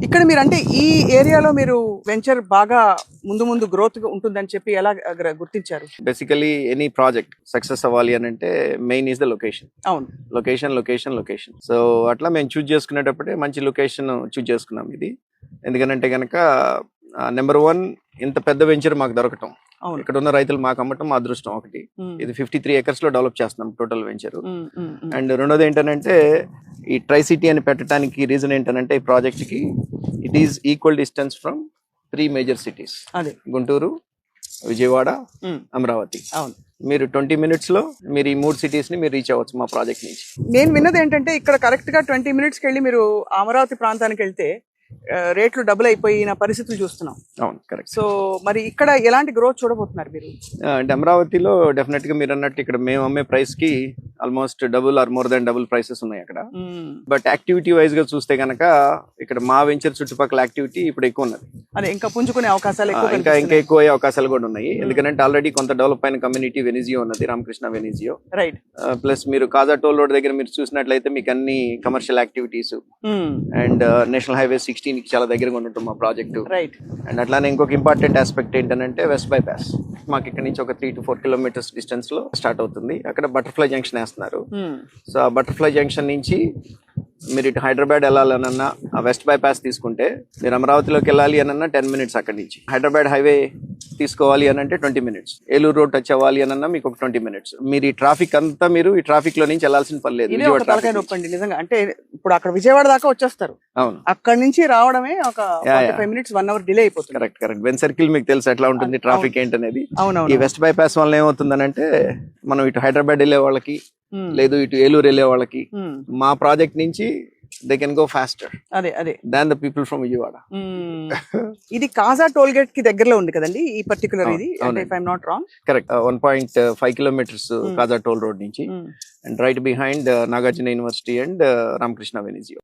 ఇక్కడ మీరు అంటే ఈ ఏరియాలో మీరు వెంచర్ బాగా ముందు ముందు గ్రోత్ ఉంటుందని చెప్పి ఎలా గుర్తించారు? బేసికలీ ఎనీ ప్రాజెక్ట్ సక్సెస్ అవ్వాలి అని అంటే మెయిన్ ఈస్ ద లొకేషన్. అవును, లొకేషన్. సో అట్లా మేము చూజ్ చేసుకునేటప్పుడే మంచి లొకేషన్ చూజ్ చేసుకున్నాం ఇది. ఎందుకంటే కనుక నెంబర్ 1 ఇంత పెద్ద వెంచర్ మాకు దొరకటం, ఇక్కడ ఉన్న రైతులు మాకు అమ్మటం మా అదృష్టం ఒకటి. ఇది 53 acres లో డెవలప్ చేస్తున్నాం టోటల్ వెంచర్. అండ్ రెండోది ఏంటంటే ఈ ట్రై సిటీ అని పెట్టడానికి రీజన్ ఏంటంటే ఈ ప్రాజెక్ట్ కి it is equal distance from 3 major cities, Guntur, Vijayawada, Amaravati. అవును, మీరు 20 minutes లో మీరు ఈ 3 cities ని మీరు రీచ్ అవ్వచ్చు మా ప్రాజెక్ట్ నుంచి. నేను విన్నది ఏంటంటే ఇక్కడ కరెక్ట్ గా 20 minutes వెళ్ళి మీరు అమరావతి ప్రాంతానికి వెళ్తే రేట్లు డబుల్ అయిపోయిన పరిస్థితులు చూస్తున్నాం. అవును, కరెక్ట్. సో మరి ఇక్కడ ఎలాంటి గ్రోత్ చూడబోతున్నారు మీరు? అంటే అమరావతిలో డెఫినెట్ గా మీరు అన్నట్టు ఇక్కడ మేము అమ్మే ప్రైస్ కి almost double or more than double prices ఉన్నాయి అక్కడ. బట్ యాక్టివిటీ వైజ్ గా చూస్తే గనక ఇక్కడ మా వెంచర్ చుట్టుపక్కల యాక్టివిటీ ఇప్పుడు ఎక్కువ ఉన్నది. అదే ఇంకా పుంజుకునే అవకాశాలు ఇంకా ఎక్కువ అయ్యే అవకాశాలు కూడా ఉన్నాయి. ఎందుకంటే ఆల్రెడీ కొంత డెవలప్ అయిన కమ్యూనిటీ వెనిజియో ఉన్నది, రామకృష్ణ వెనిజియో. రైట్. ప్లస్ మీరు కాజా టోల్ రోడ్ దగ్గర మీరు చూసినట్లయితే మీకు అన్ని commercial activities and national highway 16 చాలా దగ్గరగా ఉంటుంది మా ప్రాజెక్ట్. రైట్. అండ్ అట్లానే ఇంకొక ఇంపార్టెంట్ ఆస్పెక్ట్ ఏంటంటే వెస్ట్ బైపాస్ మాకు ఇక్కడ నుంచి ఒక 3 to 4 kilometers డిస్టెన్స్ లో స్టార్ట్ అవుతుంది. అక్కడ బటర్ఫ్లై జంక్షన్ వేస్తున్నారు. సో ఆ బటర్ఫ్లై జంక్షన్ నుంచి మీరు ఇటు హైదరాబాద్ వెళ్ళాలనన్నా ఆ వెస్ట్ బైపాస్ తీసుకుంటే, మీరు అమరావతిలోకి వెళ్ళాలి అనన్నా 10 minutes అక్కడి నుంచి. హైదరాబాద్ హైవే తీసుకోవాలి అని అంటే 20 minutes. ఏలూరు రోడ్ టచ్ అవ్వాలి అనన్నా మీకు ఒక 20 minutes. మీరు ఈ ట్రాఫిక్ అంతా మీరు ఈ ట్రాఫిక్ లో నుంచి వెళ్ళాల్సిన పని లేదు. నిజంగా అంటే ఇప్పుడు అక్కడ విజయవాడ దాకా వచ్చేస్తారు. అవును, అక్కడ నుంచి రావడమే ఒక 45 minutes 1 hour డిలే అయిపోతుంది. కరెక్ట్. వెన్ సర్కిల్ మీకు తెలుసు ఎట్లా ఉంటుంది ట్రాఫిక్ ఏంటనేది. అవునవును. ఈ వెస్ట్ బైపాస్ వల్ల ఏమవుతుందనంటే మనం ఇటు హైదరాబాద్ వెళ్ళే వాళ్ళకి లేదు ఇటు ఏలూరు వెళ్ళే వాళ్ళకి మా ప్రాజెక్ట్ నుంచి they can go faster than the people from Vijayawada. ఇది కాజా టోల్ గేట్ కి దగ్గరలో ఉంది కదండి ఈ పర్టికులర్ ఇది, if I'm not wrong. Correct. 1.5 kilometers Kaza toll road నుంచి, and right behind Nagarjuna university and Ramakrishna వెనిజియో.